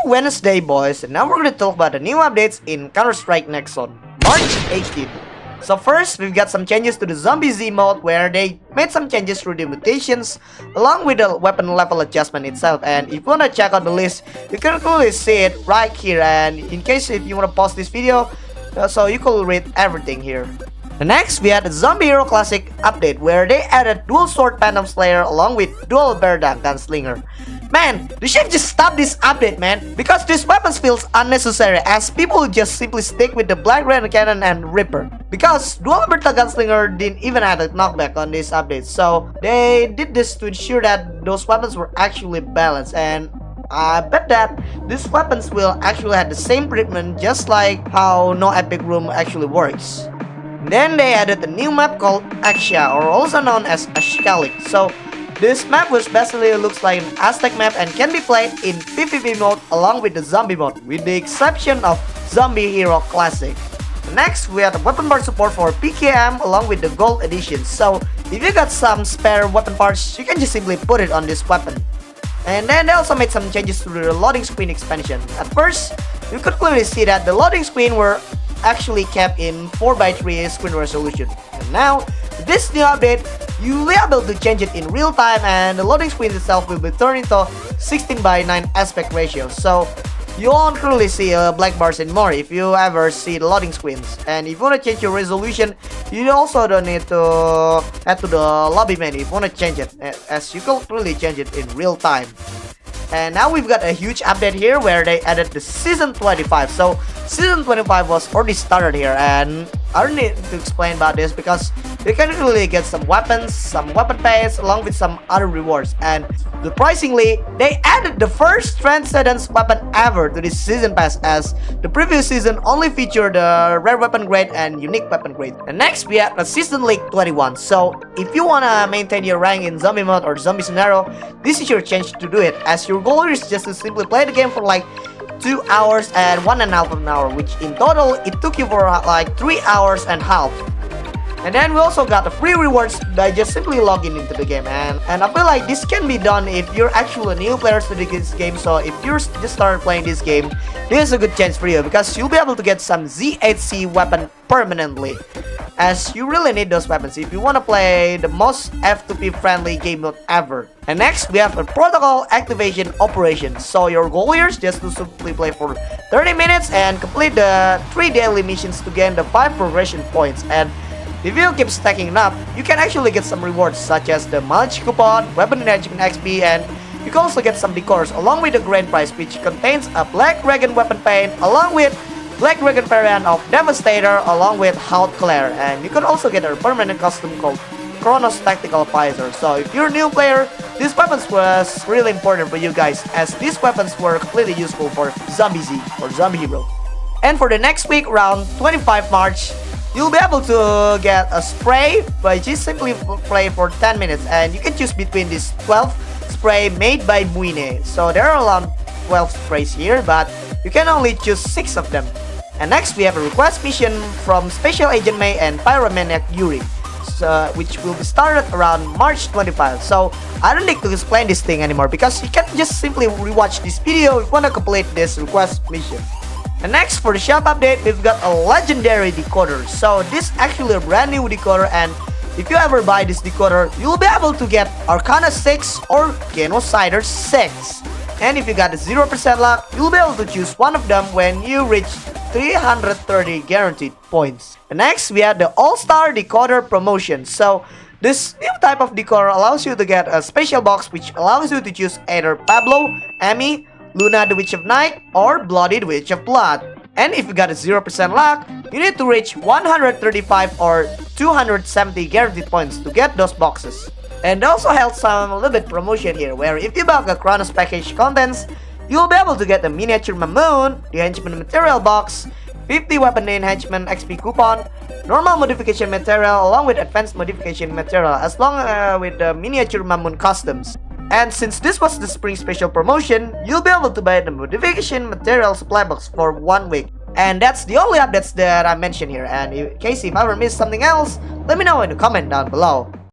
Wednesday, boys, and now we're gonna talk about the new updates in Counter-Strike Nexon, March 18th. So first, we've got some changes to the Zombie Z mode where they made some changes through the mutations along with the weapon level adjustment itself. And if you wanna check out the list, you can clearly see it right here. And in case if you wanna pause this video, so you can read everything here. The next, we had the Zombie Hero Classic update where they added dual sword Phantom Slayer along with dual Berda Gunslinger. Man, they should just stop this update, man, because this weapons feels unnecessary as people just simply stick with the Black Red Cannon and Ripper. Because dual Berda Gunslinger didn't even add a knockback on this update, so they did this to ensure that those weapons were actually balanced, and I bet that these weapons will actually have the same treatment just like how No Epic Room actually works. Then they added a new map called Axia, or also known as Ashkalik. So this map which basically looks like an Aztec map and can be played in PvP mode along with the zombie mode, with the exception of Zombie Hero Classic. Next, we had weapon part support for PKM along with the Gold Edition. So if you got some spare weapon parts, you can just simply put it on this weapon. And then they also made some changes to the loading screen expansion. At first, you could clearly see that the loading screen were actually kept in 4:3 screen resolution. And now, with this new update, you'll be able to change it in real time, and the loading screen itself will be turned into 16:9 aspect ratio. So you won't really see black bars anymore if you ever see the loading screens. And if you want to change your resolution, you also don't need to head to the lobby menu if you want to change it, as you can really change it in real time. And now we've got a huge update here where they added the Season 25. So Season 25 was already started here, and I don't need to explain about this because you can really get some weapons, some weapon packs, along with some other rewards. And surprisingly, they added the first Transcendence weapon ever to this season pass, as the previous season only featured the rare weapon grade and unique weapon grade. And next, we have Assistant League 21. So if you wanna maintain your rank in zombie mode or zombie scenario, this is your chance to do it, as your goal is just to simply play the game for like 2 hours and 1.5 hours, which in total it took you for like 3 hours and a half. And then we also got the free rewards by just simply logging into the game, and I feel like this can be done if you're actually a new player to this game. So if you're just started playing this game, this is a good chance for you because you'll be able to get some Z8C weapon permanently, as you really need those weapons if you want to play the most F2P friendly game mode ever. And next, we have a protocol activation operation. So your goal here is just to simply play for 30 minutes and complete the 3 daily missions to gain the 5 progression points. And if you keep stacking it up, you can actually get some rewards such as the mileage coupon, weapon enhancement XP, and you can also get some decors along with the grand prize, which contains a Black Dragon weapon paint along with Black Dragon variant of Devastator along with Haute Claire. And you can also get a permanent costume called Chronos Tactical Visor. So if you're a new player, these weapons was really important for you guys, as these weapons were completely useful for Zombie Z or Zombie Hero. And for the next week, around 25 March, you'll be able to get a spray by just simply play for 10 minutes, and you can choose between these 12 spray made by Muine. So there are around 12 sprays here, but you can only choose 6 of them. And next, we have a request mission from Special Agent May and Pyromaniac Yuri, which will be started around March 25. So I don't need to explain this thing anymore because you can just simply rewatch this video if you want to complete this request mission. And next, for the shop update, we've got a legendary decoder. So this is actually a brand new decoder, and if you ever buy this decoder, you'll be able to get Arcana 6 or Genocider 6. And if you got a 0% luck, you'll be able to choose one of them when you reach 330 guaranteed points. And next, we have the All-Star Decoder promotion. So this new type of decoder allows you to get a special box which allows you to choose either Pablo, Amy, Luna the Witch of Night, or Bloody the Witch of Blood. And if you got a 0% luck, you need to reach 135 or 270 guaranteed points to get those boxes. And they also held some little bit promotion here, where if you buy a Chronos package contents, you'll be able to get the miniature Mamoon, the enhancement material box, 50 weapon enhancement XP coupon, normal modification material along with advanced modification material, as long with the miniature Mamoon customs. And since this was the spring special promotion, you'll be able to buy the modification material supply box for 1 week. And that's the only updates that I mentioned here. And in case if I ever missed something else, let me know in the comment down below.